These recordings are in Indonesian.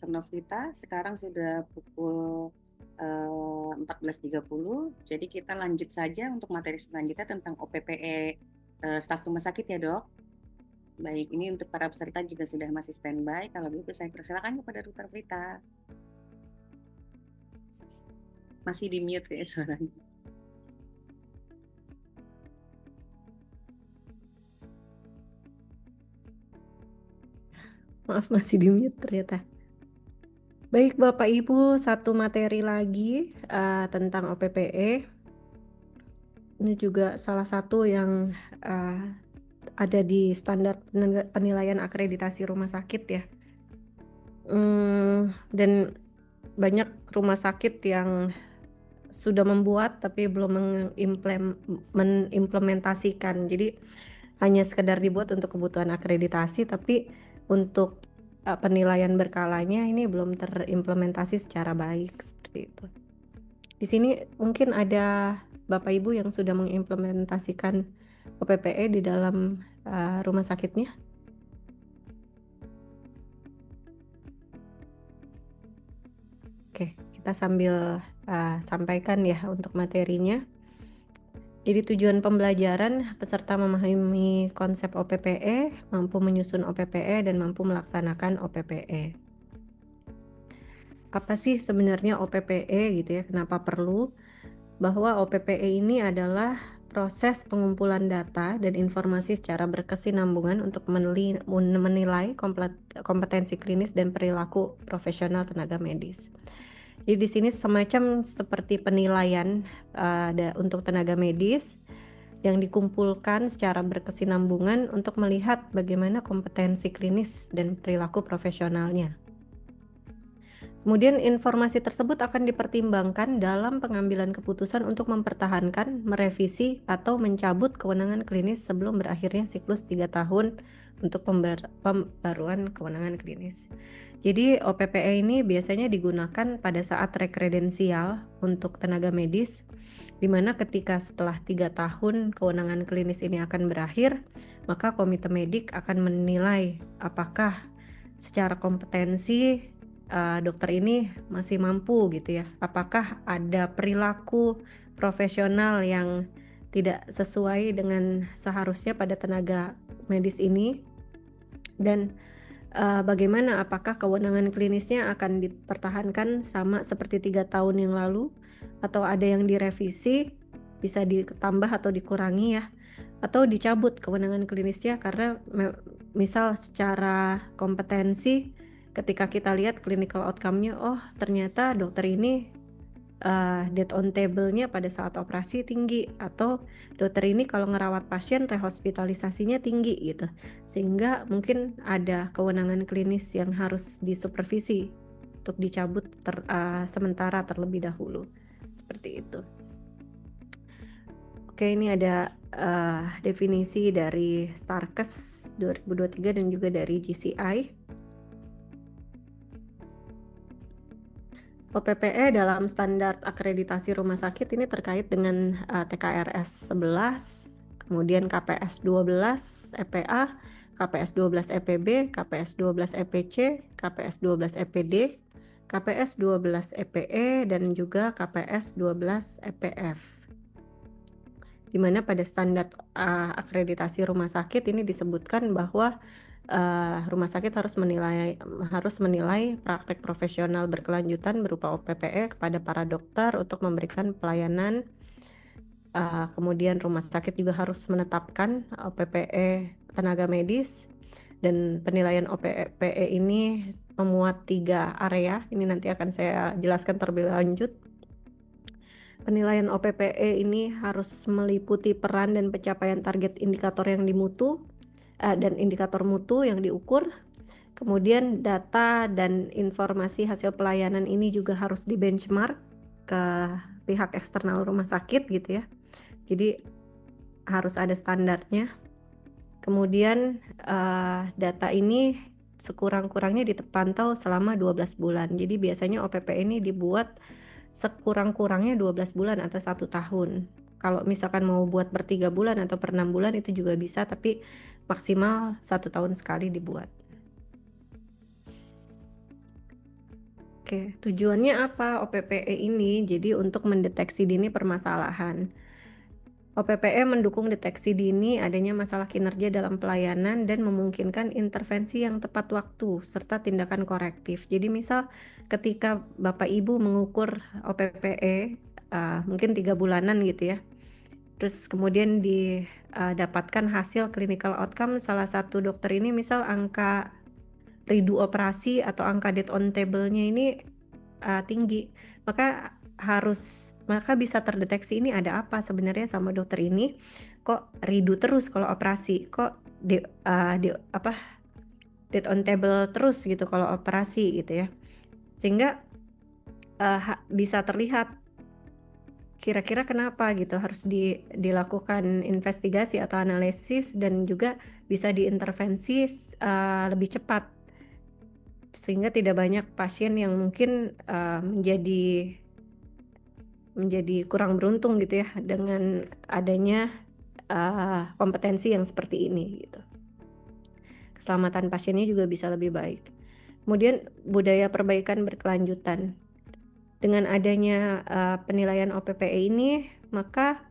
Dr. Novita. Sekarang sudah pukul 14.30. Jadi kita lanjut saja untuk materi selanjutnya tentang OPPE staf rumah sakit ya dok. Baik, ini untuk para peserta juga sudah masih standby. Kalau begitu saya persilakan kepada Dr. Novita. Masih di mute ya suaranya. Maaf, masih di mute ternyata. Baik Bapak Ibu, satu materi lagi tentang OPPE. Ini juga salah satu yang ada di standar penilaian akreditasi rumah sakit ya. Dan banyak rumah sakit yang sudah membuat tapi belum mengimplementasikan. Jadi hanya sekedar dibuat untuk kebutuhan akreditasi, tapi untuk penilaian berkalanya ini belum terimplementasi secara baik seperti itu. Di sini mungkin ada Bapak Ibu yang sudah mengimplementasikan OPPE di dalam rumah sakitnya. Oke, kita sambil sampaikan ya untuk materinya. Jadi tujuan pembelajaran, peserta memahami konsep OPPE, mampu menyusun OPPE, dan mampu melaksanakan OPPE. Apa sih sebenarnya OPPE gitu ya, kenapa perlu? Bahwa OPPE ini adalah proses pengumpulan data dan informasi secara berkesinambungan untuk menilai kompetensi klinis dan perilaku profesional tenaga medis. Jadi di sini semacam seperti penilaian untuk tenaga medis yang dikumpulkan secara berkesinambungan untuk melihat bagaimana kompetensi klinis dan perilaku profesionalnya. Kemudian informasi tersebut akan dipertimbangkan dalam pengambilan keputusan untuk mempertahankan, merevisi, atau mencabut kewenangan klinis sebelum berakhirnya siklus 3 tahun untuk pembaruan kewenangan klinis. Jadi OPPE ini biasanya digunakan pada saat rekredensial untuk tenaga medis, di mana ketika setelah 3 tahun kewenangan klinis ini akan berakhir, maka komite medik akan menilai apakah secara kompetensi dokter ini masih mampu gitu ya. Apakah ada perilaku profesional yang tidak sesuai dengan seharusnya pada tenaga medis ini, dan bagaimana apakah kewenangan klinisnya akan dipertahankan sama seperti 3 tahun yang lalu, atau ada yang direvisi, bisa ditambah atau dikurangi ya, atau dicabut kewenangan klinisnya karena misal secara kompetensi ketika kita lihat clinical outcome-nya, oh ternyata dokter ini death on table-nya pada saat operasi tinggi, atau dokter ini kalau ngerawat pasien rehospitalisasinya tinggi gitu, sehingga mungkin ada kewenangan klinis yang harus disupervisi untuk dicabut sementara terlebih dahulu, seperti itu. Oke, ini ada definisi dari Starkes 2023 dan juga dari GCI. OPPE dalam standar akreditasi rumah sakit ini terkait dengan TKRS 11, kemudian KPS 12 EPA, KPS 12 EPB, KPS 12 EPC, KPS 12 EPD, KPS 12 EPE, dan juga KPS 12 EPF. Di mana pada standar akreditasi rumah sakit ini disebutkan bahwa rumah sakit harus menilai praktek profesional berkelanjutan berupa OPPE kepada para dokter untuk memberikan pelayanan. Kemudian rumah sakit juga harus menetapkan OPPE tenaga medis, dan penilaian OPPE ini memuat 3 area. Ini nanti akan saya jelaskan terlebih lanjut. Penilaian OPPE ini harus meliputi peran dan pencapaian target indikator yang dimutu dan indikator mutu yang diukur. Kemudian data dan informasi hasil pelayanan ini juga harus di-benchmark ke pihak eksternal rumah sakit gitu ya. Jadi harus ada standarnya. Kemudian data ini sekurang-kurangnya dipantau selama 12 bulan. Jadi biasanya OPPE ini dibuat sekurang-kurangnya 12 bulan atau 1 tahun. Kalau misalkan mau buat per 3 bulan atau per 6 bulan itu juga bisa, tapi maksimal 1 tahun sekali dibuat. Oke, tujuannya apa OPPE ini? Jadi untuk mendeteksi dini permasalahan. OPPE mendukung deteksi dini adanya masalah kinerja dalam pelayanan dan memungkinkan intervensi yang tepat waktu serta tindakan korektif. Jadi misal ketika Bapak Ibu mengukur OPPE mungkin 3 bulanan gitu ya. Terus kemudian didapatkan hasil clinical outcome salah satu dokter ini misal angka redo operasi atau angka death on table-nya ini tinggi, maka bisa terdeteksi ini ada apa sebenarnya sama dokter ini, kok redo terus kalau operasi, kok death on table terus gitu kalau operasi gitu ya. Sehingga bisa terlihat kira-kira kenapa gitu, harus dilakukan investigasi atau analisis dan juga bisa diintervensi lebih cepat. Sehingga tidak banyak pasien yang mungkin menjadi kurang beruntung gitu ya dengan adanya kompetensi yang seperti ini gitu. Keselamatan pasiennya juga bisa lebih baik. Kemudian budaya perbaikan berkelanjutan. Dengan adanya penilaian OPPE ini, maka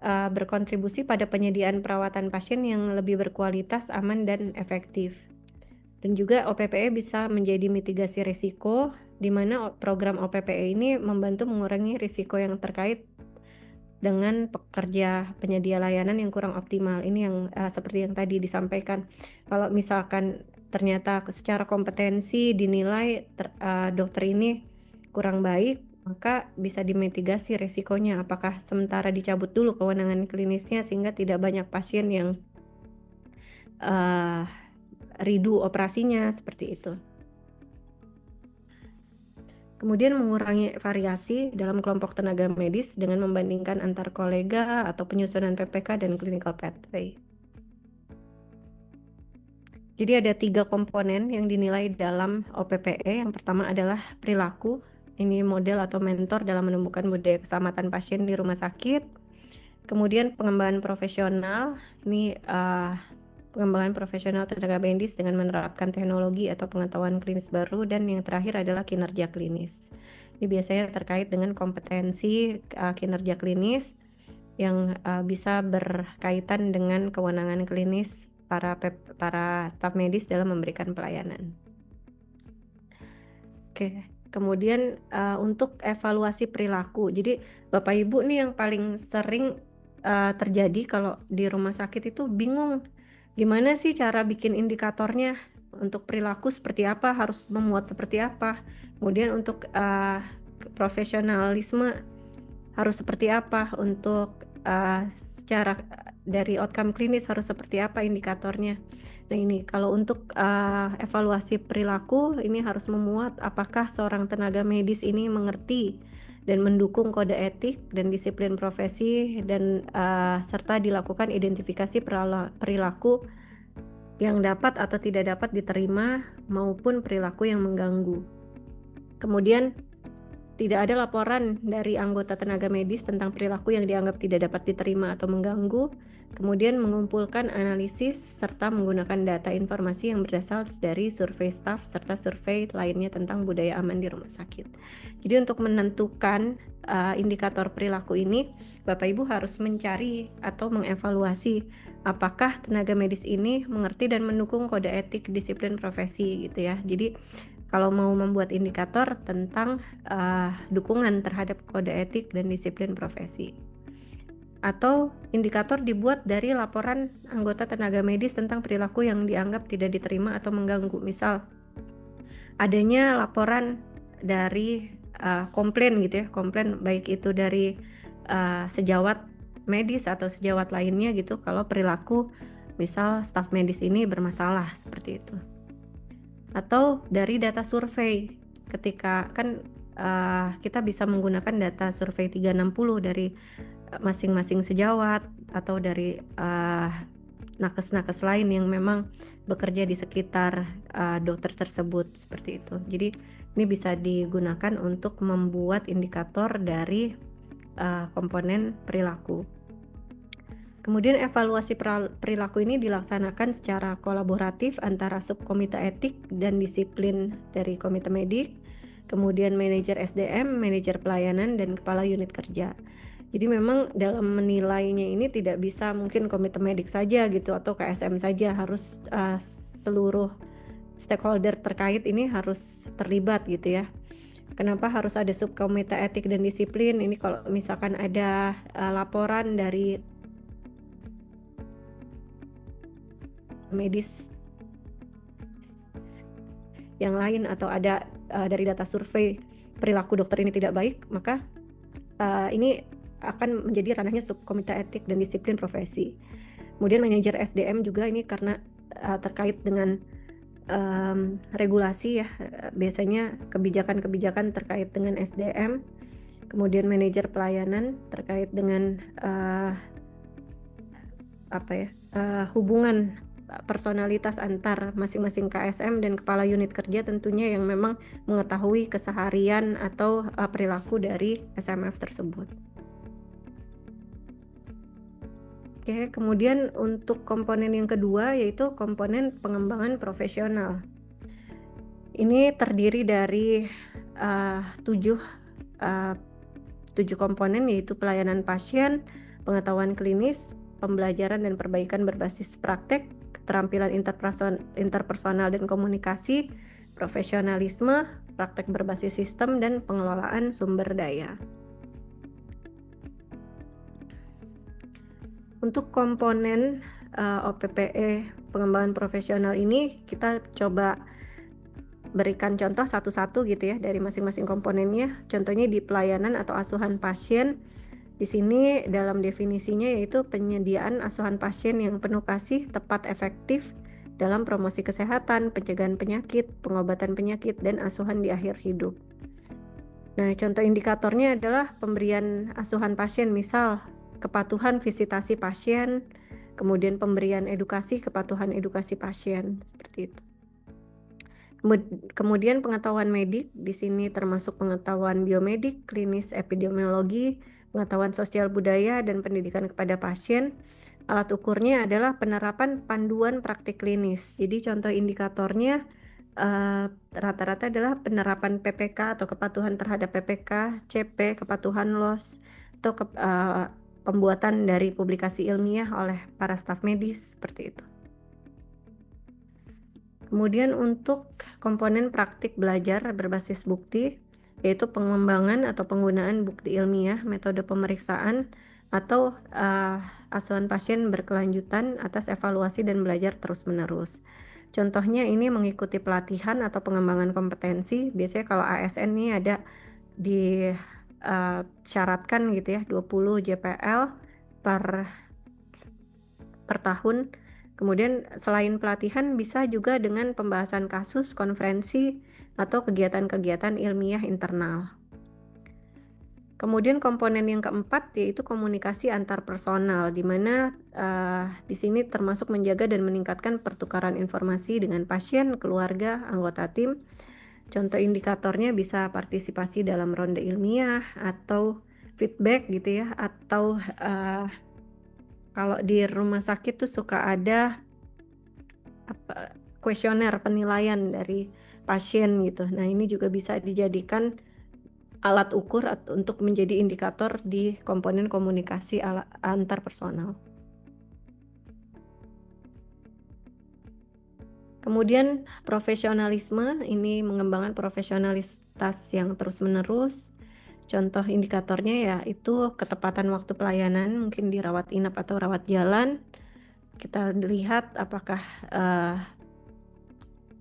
berkontribusi pada penyediaan perawatan pasien yang lebih berkualitas, aman, dan efektif. Dan juga OPPE bisa menjadi mitigasi risiko, di mana program OPPE ini membantu mengurangi risiko yang terkait dengan pekerja penyedia layanan yang kurang optimal. Ini yang seperti yang tadi disampaikan. Kalau misalkan ternyata secara kompetensi dinilai dokter ini kurang baik, maka bisa dimitigasi risikonya. Apakah sementara dicabut dulu kewenangan klinisnya sehingga tidak banyak pasien yang redo operasinya seperti itu. Kemudian mengurangi variasi dalam kelompok tenaga medis dengan membandingkan antar kolega atau penyusunan PPK dan clinical pathway. Jadi ada 3 komponen yang dinilai dalam OPPE. Yang pertama adalah perilaku. Ini model atau mentor dalam menemukan budaya keselamatan pasien di rumah sakit. Kemudian pengembangan profesional. Ini pengembangan profesional tenaga medis dengan menerapkan teknologi atau pengetahuan klinis baru, dan yang terakhir adalah kinerja klinis. Ini biasanya terkait dengan kompetensi kinerja klinis yang bisa berkaitan dengan kewenangan klinis para staf medis dalam memberikan pelayanan. Oke, kemudian untuk evaluasi perilaku. Jadi Bapak Ibu nih yang paling sering terjadi kalau di rumah sakit itu bingung gimana sih cara bikin indikatornya, untuk perilaku seperti apa, harus memuat seperti apa, kemudian untuk profesionalisme harus seperti apa, untuk secara dari outcome klinis harus seperti apa indikatornya. Nah ini kalau untuk evaluasi perilaku ini harus memuat apakah seorang tenaga medis ini mengerti dan mendukung kode etik dan disiplin profesi, dan serta dilakukan identifikasi perilaku yang dapat atau tidak dapat diterima maupun perilaku yang mengganggu. Kemudian tidak ada laporan dari anggota tenaga medis tentang perilaku yang dianggap tidak dapat diterima atau mengganggu. Kemudian mengumpulkan analisis serta menggunakan data informasi yang berasal dari survei staf serta survei lainnya tentang budaya aman di rumah sakit. Jadi untuk menentukan indikator perilaku ini, Bapak Ibu harus mencari atau mengevaluasi apakah tenaga medis ini mengerti dan mendukung kode etik disiplin profesi gitu ya. Jadi kalau mau membuat indikator tentang dukungan terhadap kode etik dan disiplin profesi. Atau indikator dibuat dari laporan anggota tenaga medis tentang perilaku yang dianggap tidak diterima atau mengganggu. Misal adanya laporan dari komplain gitu ya, komplain baik itu dari sejawat medis atau sejawat lainnya gitu, kalau perilaku misal staf medis ini bermasalah seperti itu. Atau dari data survei, ketika kan kita bisa menggunakan data survei 360 dari masing-masing sejawat atau dari nakes-nakes lain yang memang bekerja di sekitar dokter tersebut seperti itu. Jadi ini bisa digunakan untuk membuat indikator dari komponen perilaku. Kemudian evaluasi perilaku ini dilaksanakan secara kolaboratif antara subkomite etik dan disiplin dari komite medik. kemudian manajer SDM, manajer pelayanan, dan kepala unit kerja. Jadi memang dalam menilainya ini tidak bisa mungkin komite medik saja gitu atau KSM saja, harus seluruh stakeholder terkait ini harus terlibat gitu ya. Kenapa harus ada subkomite etik dan disiplin? Ini kalau misalkan ada laporan dari medis yang lain atau ada dari data survei perilaku dokter ini tidak baik, maka ini akan menjadi ranahnya subkomite etik dan disiplin profesi. Kemudian manajer SDM juga ini karena terkait dengan regulasi ya, biasanya kebijakan-kebijakan terkait dengan SDM. Kemudian manajer pelayanan terkait dengan hubungan personalitas antar masing-masing KSM dan kepala unit kerja tentunya yang memang mengetahui keseharian atau perilaku dari SMF tersebut. Oke, kemudian untuk komponen yang kedua yaitu komponen pengembangan profesional. Ini terdiri dari 7 komponen, yaitu pelayanan pasien, pengetahuan klinis, pembelajaran dan perbaikan berbasis praktek, keterampilan interpersonal dan komunikasi, profesionalisme, praktek berbasis sistem, dan pengelolaan sumber daya. Untuk komponen OPPE pengembangan profesional ini kita coba berikan contoh satu-satu gitu ya dari masing-masing komponennya. Contohnya di pelayanan atau asuhan pasien. Di sini dalam definisinya yaitu penyediaan asuhan pasien yang penuh kasih, tepat, efektif dalam promosi kesehatan, pencegahan penyakit, pengobatan penyakit, dan asuhan di akhir hidup. Nah, contoh indikatornya adalah pemberian asuhan pasien, misal kepatuhan visitasi pasien, kemudian pemberian edukasi, kepatuhan edukasi pasien, seperti itu. Kemudian pengetahuan medik, di sini termasuk pengetahuan biomedik, klinis, epidemiologi, pengetahuan sosial budaya, dan pendidikan kepada pasien. Alat ukurnya adalah penerapan panduan praktik klinis. Jadi contoh indikatornya rata-rata adalah penerapan PPK atau kepatuhan terhadap PPK, CP, kepatuhan LOS, atau pembuatan dari publikasi ilmiah oleh para staf medis, seperti itu. Kemudian untuk komponen praktik belajar berbasis bukti, yaitu pengembangan atau penggunaan bukti ilmiah, metode pemeriksaan, atau asuhan pasien berkelanjutan atas evaluasi dan belajar terus-menerus. Contohnya ini mengikuti pelatihan atau pengembangan kompetensi. Biasanya kalau ASN ini ada disyaratkan gitu ya, 20 JPL per tahun. Kemudian selain pelatihan bisa juga dengan pembahasan kasus, konferensi, atau kegiatan-kegiatan ilmiah internal. Kemudian komponen yang keempat yaitu komunikasi antar personal, di mana di sini termasuk menjaga dan meningkatkan pertukaran informasi dengan pasien, keluarga, anggota tim. Contoh indikatornya bisa partisipasi dalam ronde ilmiah atau feedback gitu ya, atau kalau di rumah sakit tuh suka ada kuesioner penilaian dari pasien gitu. Nah, ini juga bisa dijadikan alat ukur untuk menjadi indikator di komponen komunikasi antar personal. Kemudian profesionalisme, ini mengembangkan profesionalitas yang terus-menerus. Contoh indikatornya ya itu ketepatan waktu pelayanan, mungkin di rawat inap atau rawat jalan. Kita lihat apakah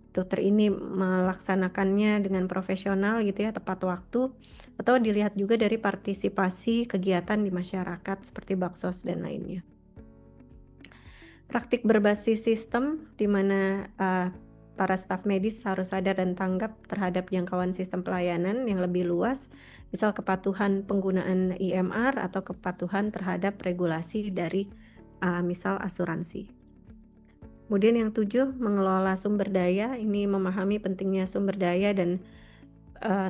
dokter ini melaksanakannya dengan profesional gitu ya, tepat waktu, atau dilihat juga dari partisipasi kegiatan di masyarakat seperti baksos dan lainnya. Praktik berbasis sistem di mana para staf medis harus sadar dan tanggap terhadap jangkauan sistem pelayanan yang lebih luas, misal kepatuhan penggunaan IMR atau kepatuhan terhadap regulasi dari misal asuransi. Kemudian yang 7, mengelola sumber daya. Ini memahami pentingnya sumber daya dan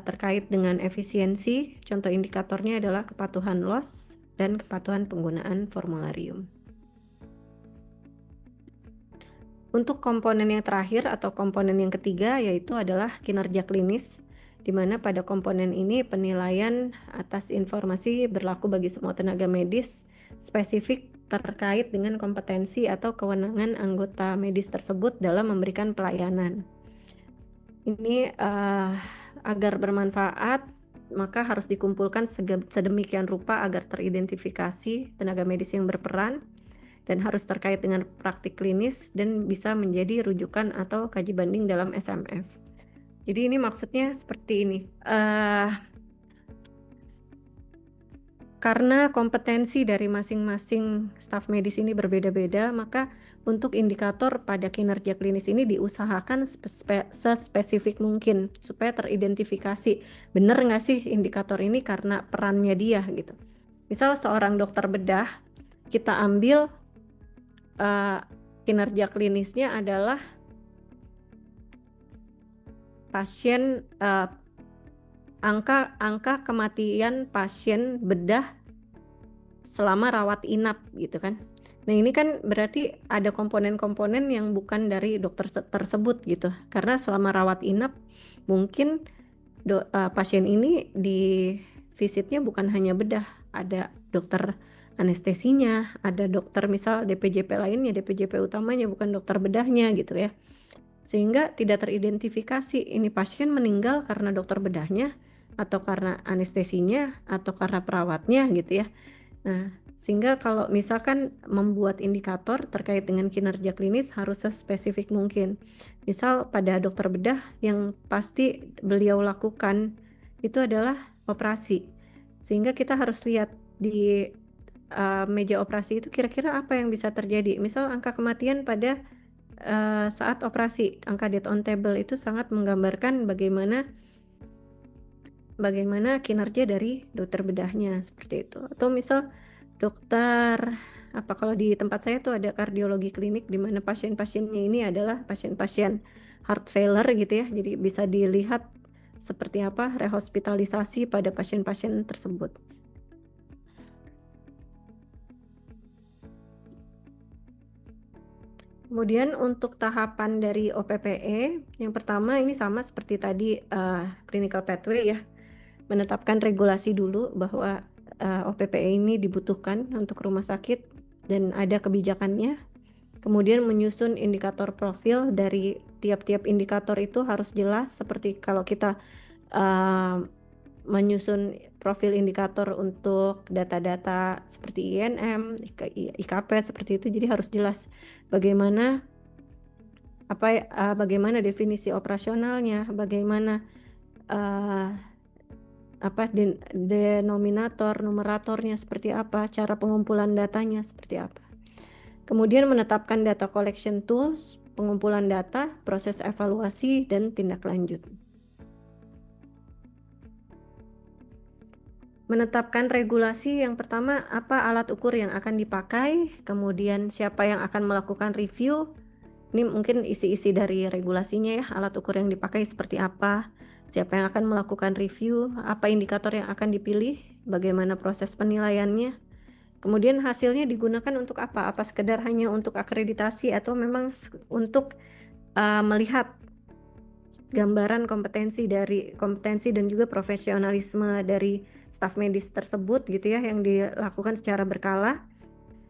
terkait dengan efisiensi. Contoh indikatornya adalah kepatuhan LOS dan kepatuhan penggunaan formularium. Untuk komponen yang terakhir atau komponen yang ketiga yaitu adalah kinerja klinis, di di mana pada komponen ini penilaian atas informasi berlaku bagi semua tenaga medis spesifik terkait dengan kompetensi atau kewenangan anggota medis tersebut dalam memberikan pelayanan. Ini agar bermanfaat, maka harus dikumpulkan sedemikian rupa agar teridentifikasi tenaga medis yang berperan dan harus terkait dengan praktik klinis dan bisa menjadi rujukan atau kaji banding dalam SMF. Jadi ini maksudnya seperti ini. Karena kompetensi dari masing-masing staf medis ini berbeda-beda, maka untuk indikator pada kinerja klinis ini diusahakan sespesifik mungkin supaya teridentifikasi benar nggak sih indikator ini karena perannya dia gitu. Misal seorang dokter bedah, kita ambil kinerja klinisnya adalah pasien angka kematian pasien bedah selama rawat inap gitu kan. Nah ini kan berarti ada komponen-komponen yang bukan dari dokter tersebut gitu. Karena selama rawat inap mungkin pasien ini di visitnya bukan hanya bedah, ada dokter anestesinya, ada dokter misal DPJP lainnya, DPJP utamanya bukan dokter bedahnya gitu ya. Sehingga tidak teridentifikasi ini pasien meninggal karena dokter bedahnya atau karena anestesinya atau karena perawatnya gitu ya. Nah, sehingga kalau misalkan membuat indikator terkait dengan kinerja klinis harus sespesifik mungkin. Misal pada dokter bedah yang pasti beliau lakukan itu adalah operasi. Sehingga kita harus lihat di meja operasi itu kira-kira apa yang bisa terjadi. Misal angka kematian pada saat operasi, angka death on table itu sangat menggambarkan bagaimana kinerja dari dokter bedahnya seperti itu. Atau misal dokter kalau di tempat saya tuh ada kardiologi klinik di mana pasien-pasiennya ini adalah pasien-pasien heart failure gitu ya. Jadi bisa dilihat seperti apa rehospitalisasi pada pasien-pasien tersebut. Kemudian untuk tahapan dari OPPE, yang pertama ini sama seperti tadi clinical pathway ya, menetapkan regulasi dulu bahwa OPPE ini dibutuhkan untuk rumah sakit dan ada kebijakannya. Kemudian menyusun indikator profil dari tiap-tiap indikator itu harus jelas, seperti kalau kita menyusun profil indikator untuk data-data seperti INM, IKP seperti itu, jadi harus jelas bagaimana definisi operasionalnya, bagaimana denominator, numeratornya seperti apa, cara pengumpulan datanya seperti apa. Kemudian menetapkan data collection tools, pengumpulan data, proses evaluasi, dan tindak lanjut. Menetapkan regulasi, yang pertama apa alat ukur yang akan dipakai, kemudian siapa yang akan melakukan review. Ini mungkin isi-isi dari regulasinya ya, alat ukur yang dipakai seperti apa, siapa yang akan melakukan review, apa indikator yang akan dipilih, bagaimana proses penilaiannya. Kemudian hasilnya digunakan untuk apa? Apa sekedar hanya untuk akreditasi atau memang untuk melihat gambaran kompetensi dan juga profesionalisme dari staf medis tersebut gitu ya, yang dilakukan secara berkala.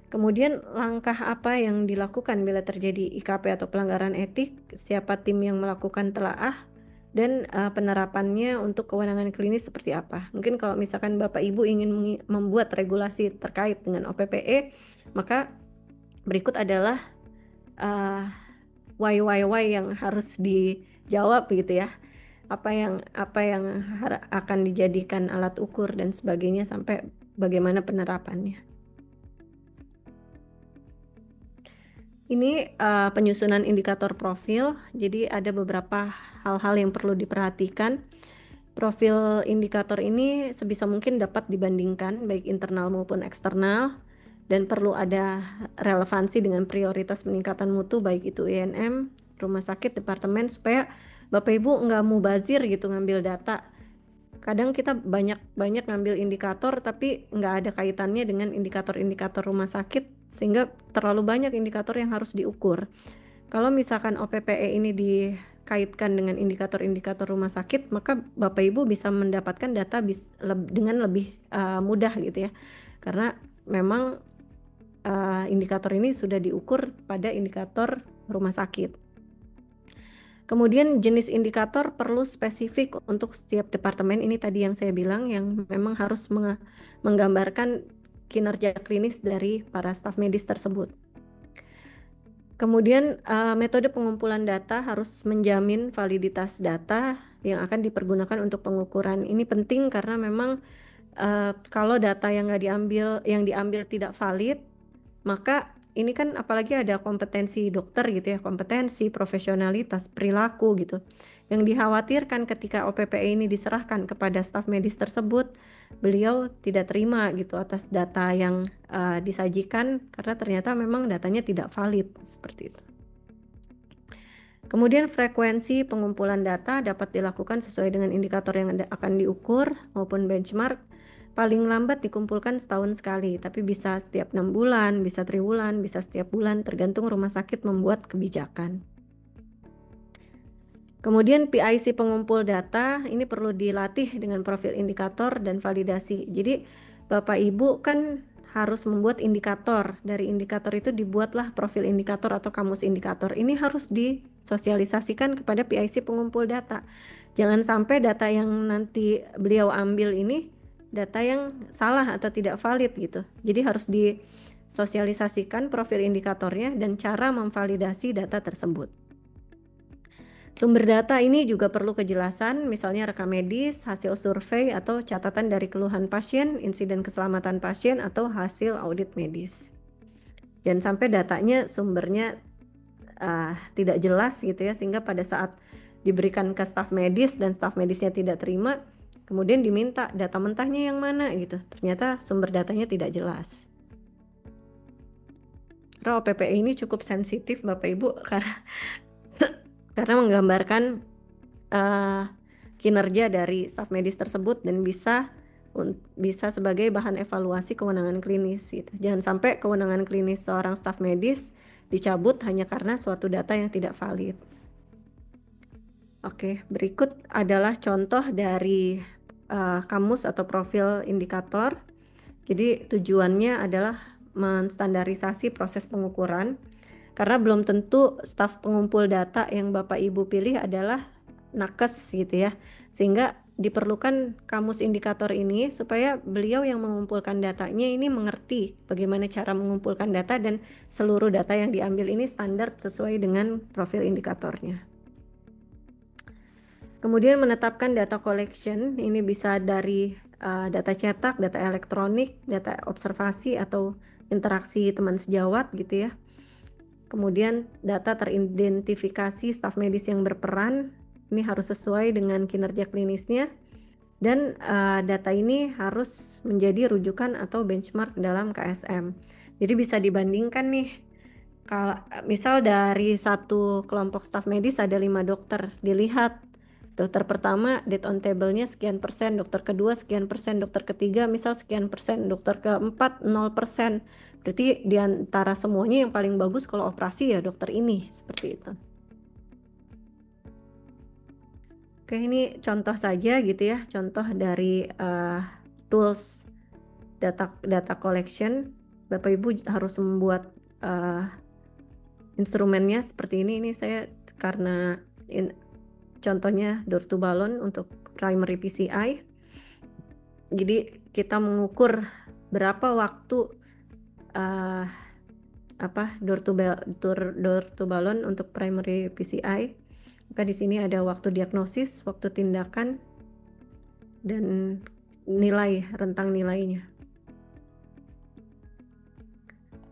Kemudian langkah apa yang dilakukan bila terjadi IKP atau pelanggaran etik, siapa tim yang melakukan telaah, dan penerapannya untuk kewenangan klinis seperti apa. Mungkin kalau misalkan Bapak Ibu ingin membuat regulasi terkait dengan OPPE, maka berikut adalah why yang harus dijawab gitu ya. Apa yang akan dijadikan alat ukur dan sebagainya sampai bagaimana penerapannya. Ini penyusunan indikator profil. Jadi ada beberapa hal-hal yang perlu diperhatikan. Profil indikator ini sebisa mungkin dapat dibandingkan baik internal maupun eksternal dan perlu ada relevansi dengan prioritas peningkatan mutu baik itu INM, rumah sakit, departemen, supaya Bapak Ibu nggak mubazir gitu ngambil data. Kadang kita banyak ngambil indikator tapi nggak ada kaitannya dengan indikator-indikator rumah sakit, sehingga terlalu banyak indikator yang harus diukur. Kalau misalkan OPPE ini kaitkan dengan indikator-indikator rumah sakit, maka Bapak Ibu bisa mendapatkan data dengan lebih mudah gitu ya. Karena memang indikator ini sudah diukur pada indikator rumah sakit. Kemudian jenis indikator perlu spesifik untuk setiap departemen. Ini tadi yang saya bilang, yang memang harus menggambarkan kinerja klinis dari para staf medis tersebut. Kemudian metode pengumpulan data harus menjamin validitas data yang akan dipergunakan untuk pengukuran. Ini penting karena memang kalau data yang diambil tidak valid, maka ini kan apalagi ada kompetensi dokter gitu ya, kompetensi, profesionalitas, perilaku gitu. Yang dikhawatirkan ketika OPPE ini diserahkan kepada staf medis tersebut, beliau tidak terima gitu atas data yang disajikan karena ternyata memang datanya tidak valid seperti itu. Kemudian frekuensi pengumpulan data dapat dilakukan sesuai dengan indikator yang akan diukur maupun benchmark. Paling lambat dikumpulkan setahun sekali, tapi bisa setiap 6 bulan, bisa triwulan, bisa setiap bulan, tergantung rumah sakit membuat kebijakan. Kemudian PIC pengumpul data ini perlu dilatih dengan profil indikator dan validasi. Jadi Bapak Ibu kan harus membuat indikator. Dari indikator itu dibuatlah profil indikator atau kamus indikator. Ini harus disosialisasikan kepada PIC pengumpul data. Jangan sampai data yang nanti beliau ambil ini data yang salah atau tidak valid gitu. Jadi harus disosialisasikan profil indikatornya dan cara memvalidasi data tersebut. Sumber data ini juga perlu kejelasan, misalnya rekam medis, hasil survei atau catatan dari keluhan pasien, insiden keselamatan pasien atau hasil audit medis. Jangan sampai datanya sumbernya tidak jelas gitu ya, sehingga pada saat diberikan ke staf medis dan staf medisnya tidak terima, kemudian diminta data mentahnya yang mana gitu. Ternyata sumber datanya tidak jelas. Karena OPPE ini cukup sensitif Bapak Ibu karena menggambarkan kinerja dari staf medis tersebut dan bisa sebagai bahan evaluasi kewenangan klinis gitu. Jangan sampai kewenangan klinis seorang staf medis dicabut hanya karena suatu data yang tidak valid. Oke, berikut adalah contoh dari kamus atau profil indikator. Jadi tujuannya adalah menstandarisasi proses pengukuran karena belum tentu staf pengumpul data yang Bapak Ibu pilih adalah nakes gitu ya. Sehingga diperlukan kamus indikator ini supaya beliau yang mengumpulkan datanya ini mengerti bagaimana cara mengumpulkan data dan seluruh data yang diambil ini standar sesuai dengan profil indikatornya. Kemudian menetapkan data collection, ini bisa dari data cetak, data elektronik, data observasi atau interaksi teman sejawat gitu ya. Kemudian data teridentifikasi staf medis yang berperan, ini harus sesuai dengan kinerja klinisnya. Dan data ini harus menjadi rujukan atau benchmark dalam KSM. Jadi bisa dibandingkan nih, kalau misal dari satu kelompok staf medis ada 5 dokter, dilihat dokter pertama death on table-nya sekian persen, dokter kedua sekian persen, dokter ketiga misal sekian persen, dokter keempat 0%. Berarti di antara semuanya yang paling bagus kalau operasi ya dokter ini, seperti itu. Oke, ini contoh saja gitu ya, contoh dari tools data collection. Bapak Ibu harus membuat instrumennya seperti ini. Ini saya karena contohnya door to balloon untuk primary PCI. Jadi kita mengukur berapa waktu door to balloon untuk primary PCI. Maka di sini ada waktu diagnosis, waktu tindakan, dan nilai, rentang nilainya.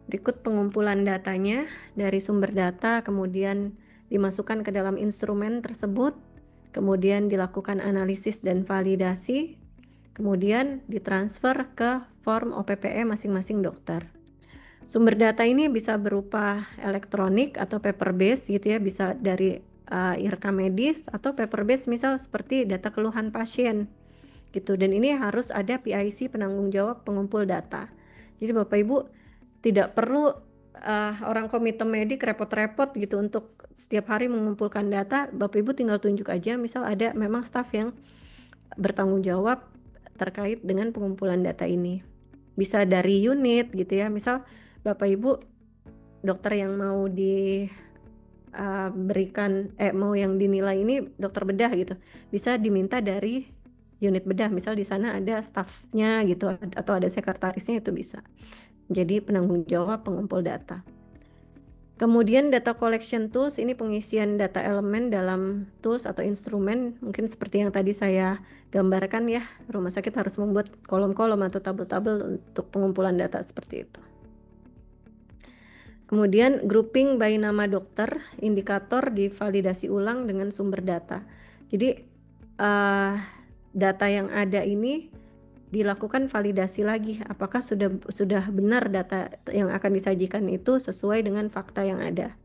Berikut pengumpulan datanya dari sumber data, kemudian dimasukkan ke dalam instrumen tersebut, kemudian dilakukan analisis dan validasi, kemudian ditransfer ke form OPPE masing-masing dokter. Sumber data ini bisa berupa elektronik atau paper base gitu ya, bisa dari rekam medis atau paper base misal seperti data keluhan pasien gitu, dan ini harus ada PIC penanggung jawab pengumpul data. Jadi Bapak Ibu tidak perlu orang komite medik repot-repot gitu untuk setiap hari mengumpulkan data, Bapak Ibu tinggal tunjuk aja, misal ada memang staf yang bertanggung jawab terkait dengan pengumpulan data ini. Bisa dari unit gitu ya, misal Bapak Ibu dokter yang mau mau yang dinilai ini dokter bedah gitu, bisa diminta dari unit bedah, misal di sana ada stafnya gitu atau ada sekretarisnya, itu bisa. Jadi penanggung jawab pengumpul data. Kemudian data collection tools, ini pengisian data elemen dalam tools atau instrumen, mungkin seperti yang tadi saya gambarkan ya, rumah sakit harus membuat kolom-kolom atau tabel-tabel untuk pengumpulan data seperti itu. Kemudian grouping by nama dokter, indikator divalidasi ulang dengan sumber data. Jadi data yang ada ini dilakukan validasi lagi, apakah sudah benar data yang akan disajikan itu sesuai dengan fakta yang ada.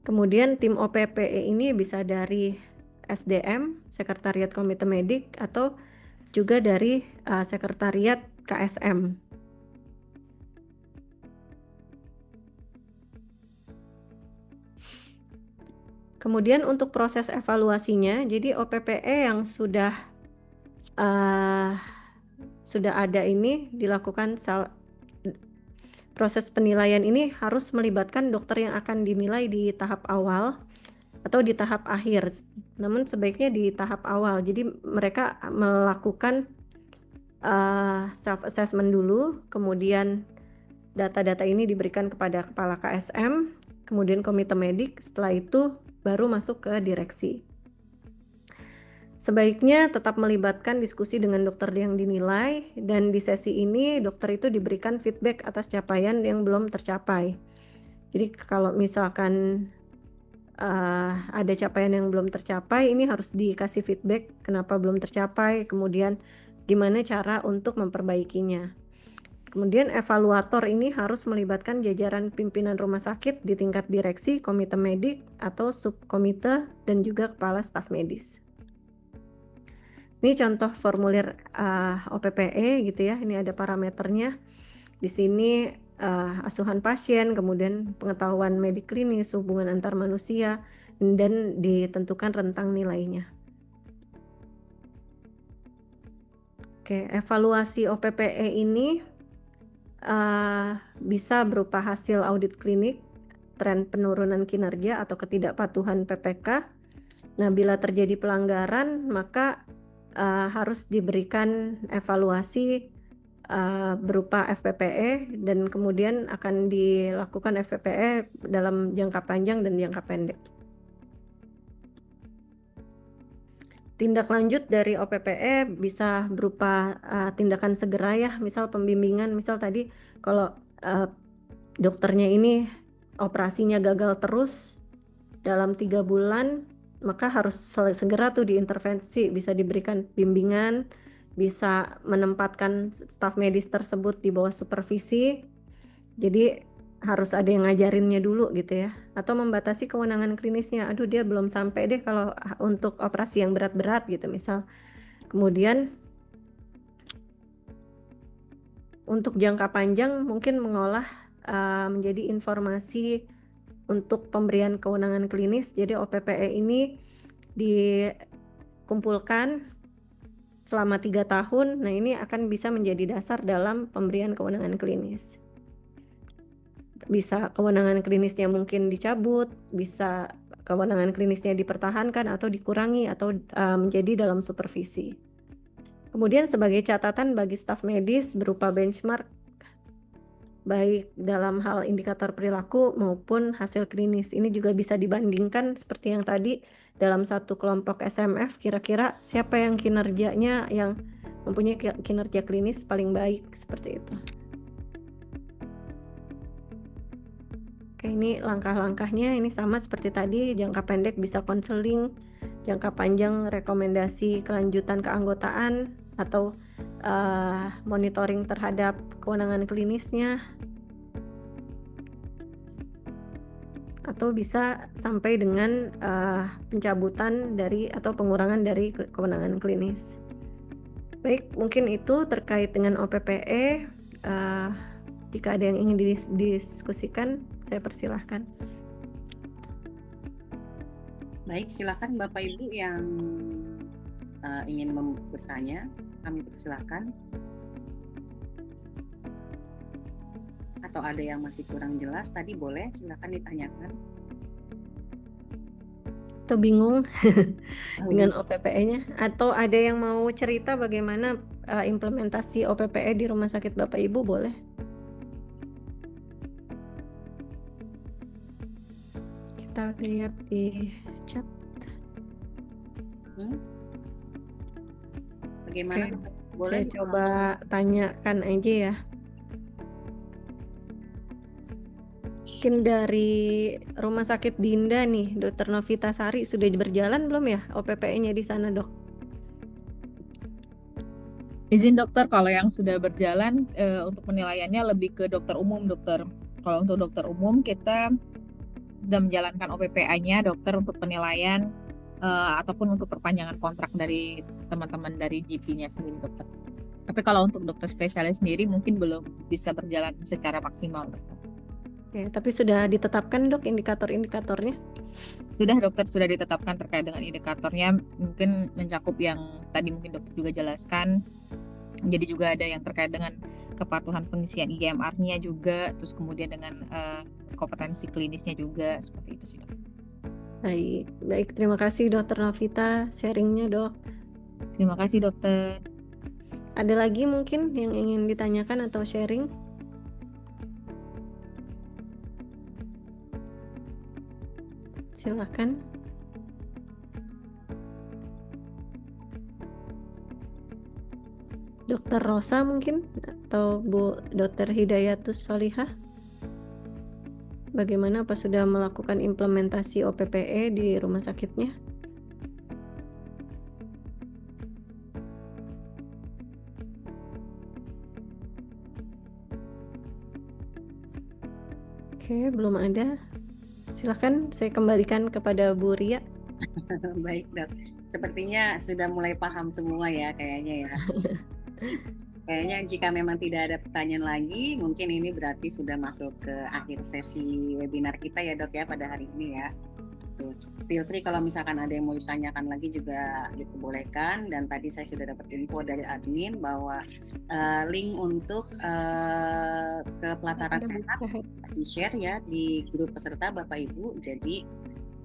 Kemudian tim OPPE ini bisa dari SDM, Sekretariat Komite Medik, atau juga dari Sekretariat KSM. Kemudian untuk proses evaluasinya, jadi OPPE yang sudah ada ini dilakukan proses penilaian ini harus melibatkan dokter yang akan dinilai di tahap awal atau di tahap akhir. Namun sebaiknya di tahap awal. Jadi mereka melakukan self assessment dulu, kemudian data-data ini diberikan kepada kepala KSM, kemudian komite medik, setelah itu baru masuk ke direksi. Sebaiknya tetap melibatkan diskusi dengan dokter yang dinilai, dan di sesi ini dokter itu diberikan feedback atas capaian yang belum tercapai. Jadi kalau misalkan ada capaian yang belum tercapai, ini harus dikasih feedback kenapa belum tercapai, kemudian gimana cara untuk memperbaikinya. Kemudian evaluator ini harus melibatkan jajaran pimpinan rumah sakit di tingkat direksi, komite medik, atau subkomite, dan juga kepala staf medis. Ini contoh formulir OPPE gitu ya. Ini ada parameternya. Di sini asuhan pasien, kemudian pengetahuan medik klinis, hubungan antar manusia, dan ditentukan rentang nilainya. Oke, evaluasi OPPE ini bisa berupa hasil audit klinik, tren penurunan kinerja atau ketidakpatuhan PPK. Nah, bila terjadi pelanggaran, maka harus diberikan evaluasi berupa FPPE, dan kemudian akan dilakukan FPPE dalam jangka panjang dan jangka pendek. Tindak lanjut dari OPPE bisa berupa tindakan segera ya, misal pembimbingan, misal tadi kalau dokternya ini operasinya gagal terus dalam 3 bulan, maka harus segera tuh diintervensi, bisa diberikan bimbingan, bisa menempatkan staf medis tersebut di bawah supervisi, jadi harus ada yang ngajarinnya dulu gitu ya, atau membatasi kewenangan klinisnya. Aduh, dia belum sampai deh kalau untuk operasi yang berat-berat gitu misal. Kemudian untuk jangka panjang mungkin mengolah menjadi informasi untuk pemberian kewenangan klinis. Jadi OPPE ini dikumpulkan selama 3 tahun. Nah, ini akan bisa menjadi dasar dalam pemberian kewenangan klinis. Bisa kewenangan klinisnya mungkin dicabut, bisa kewenangan klinisnya dipertahankan atau dikurangi, atau menjadi dalam supervisi. Kemudian sebagai catatan bagi staf medis berupa benchmark baik dalam hal indikator perilaku maupun hasil klinis. Ini juga bisa dibandingkan seperti yang tadi, dalam satu kelompok SMF kira-kira siapa yang kinerjanya yang mempunyai kinerja klinis paling baik, seperti itu. Oke, ini langkah-langkahnya ini sama seperti tadi. Jangka pendek bisa konseling, jangka panjang rekomendasi kelanjutan keanggotaan atau monitoring terhadap kewenangan klinisnya, atau bisa sampai dengan pencabutan dari atau pengurangan dari kewenangan klinis. Baik, mungkin itu terkait dengan OPPE. Jika ada yang ingin didiskusikan, saya persilahkan. Baik, silakan Bapak Ibu yang ingin bertanya, kami persilakan. Atau ada yang masih kurang jelas tadi, boleh silakan ditanyakan. Atau bingung dengan OPPE-nya? Atau ada yang mau cerita bagaimana implementasi OPPE di rumah sakit Bapak Ibu, boleh? Kita lihat di chat. Bagaimana? Oke. Boleh Saya coba tanyakan aja ya. Mungkin dari Rumah Sakit Dinda nih, Dr. Novita Sari, sudah berjalan belum ya OPPE-nya di sana, Dok? Izin dokter, kalau yang sudah berjalan untuk penilaiannya lebih ke dokter umum, dokter. Kalau untuk dokter umum kita sudah menjalankan OPPA-nya, dokter, untuk penilaian ataupun untuk perpanjangan kontrak dari teman-teman dari GP-nya sendiri, dokter. Tapi kalau untuk dokter spesialis sendiri mungkin belum bisa berjalan secara maksimal, dokter. Oke, tapi sudah ditetapkan, Dok, indikator-indikatornya? Sudah, dokter, sudah ditetapkan terkait dengan indikatornya, mungkin mencakup yang tadi mungkin dokter juga jelaskan. Jadi juga ada yang terkait dengan kepatuhan pengisian IGMR-nya juga, terus kemudian dengan kompetensi klinisnya juga, seperti itu sih, dok. Baik, terima kasih Dokter Novita sharingnya, Dok. Terima kasih, dokter. Ada lagi mungkin yang ingin ditanyakan atau sharing? Silakan. Dokter Rosa mungkin, atau Bu Dokter Hidayatus Solihah? Bagaimana, apa sudah melakukan implementasi OPPE di rumah sakitnya? Oke, belum ada. Silakan, saya kembalikan kepada Bu Ria. Baik, Dok. Sepertinya sudah mulai paham semua ya kayaknya ya. Kayaknya jika memang tidak ada pertanyaan lagi, mungkin ini berarti sudah masuk ke akhir sesi webinar kita ya, Dok, ya, pada hari ini ya. Feel free kalau misalkan ada yang mau ditanyakan lagi juga diperbolehkan. Dan tadi saya sudah dapat info dari admin bahwa link untuk ke pelataran sehat di-share ya di grup peserta Bapak Ibu. Jadi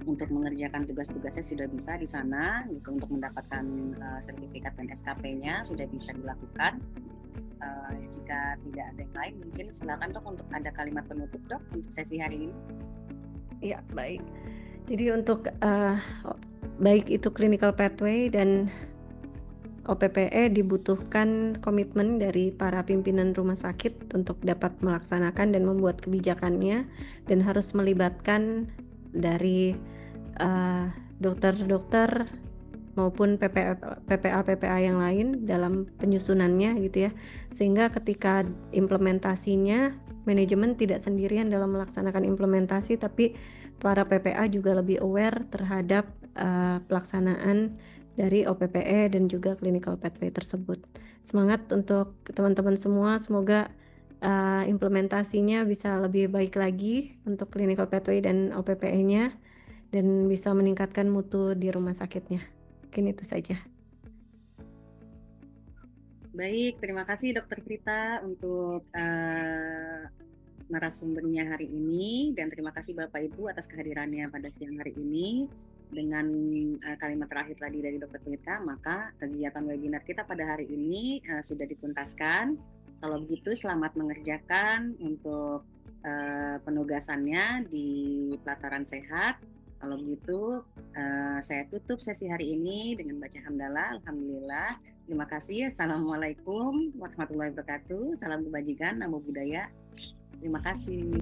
untuk mengerjakan tugas-tugasnya sudah bisa di sana, gitu, untuk mendapatkan sertifikat dan SKP-nya sudah bisa dilakukan. Jika tidak ada yang lain, mungkin silakan, Dok, untuk ada kalimat penutup, Dok, untuk sesi hari ini. Ya, baik. Jadi untuk baik itu clinical pathway dan OPPE dibutuhkan komitmen dari para pimpinan rumah sakit untuk dapat melaksanakan dan membuat kebijakannya, dan harus melibatkan dari dokter-dokter maupun PPA yang lain dalam penyusunannya gitu ya, sehingga ketika implementasinya manajemen tidak sendirian dalam melaksanakan implementasi, tapi para PPA juga lebih aware terhadap pelaksanaan dari OPPE dan juga clinical pathway tersebut. Semangat untuk teman-teman semua, semoga implementasinya bisa lebih baik lagi untuk clinical pathway dan OPPE-nya, dan bisa meningkatkan mutu di rumah sakitnya. Mungkin itu saja. Baik, terima kasih Dokter Prita untuk narasumbernya hari ini, dan terima kasih Bapak Ibu atas kehadirannya pada siang hari ini. Dengan kalimat terakhir tadi dari Dokter Prita, maka kegiatan webinar kita pada hari ini sudah dituntaskan. Kalau begitu, selamat mengerjakan untuk penugasannya di pelataran sehat. Kalau begitu, saya tutup sesi hari ini dengan baca hamdalah. Alhamdulillah. Terima kasih. Assalamualaikum warahmatullahi wabarakatuh. Salam kebajikan, namo buddhaya. Terima kasih.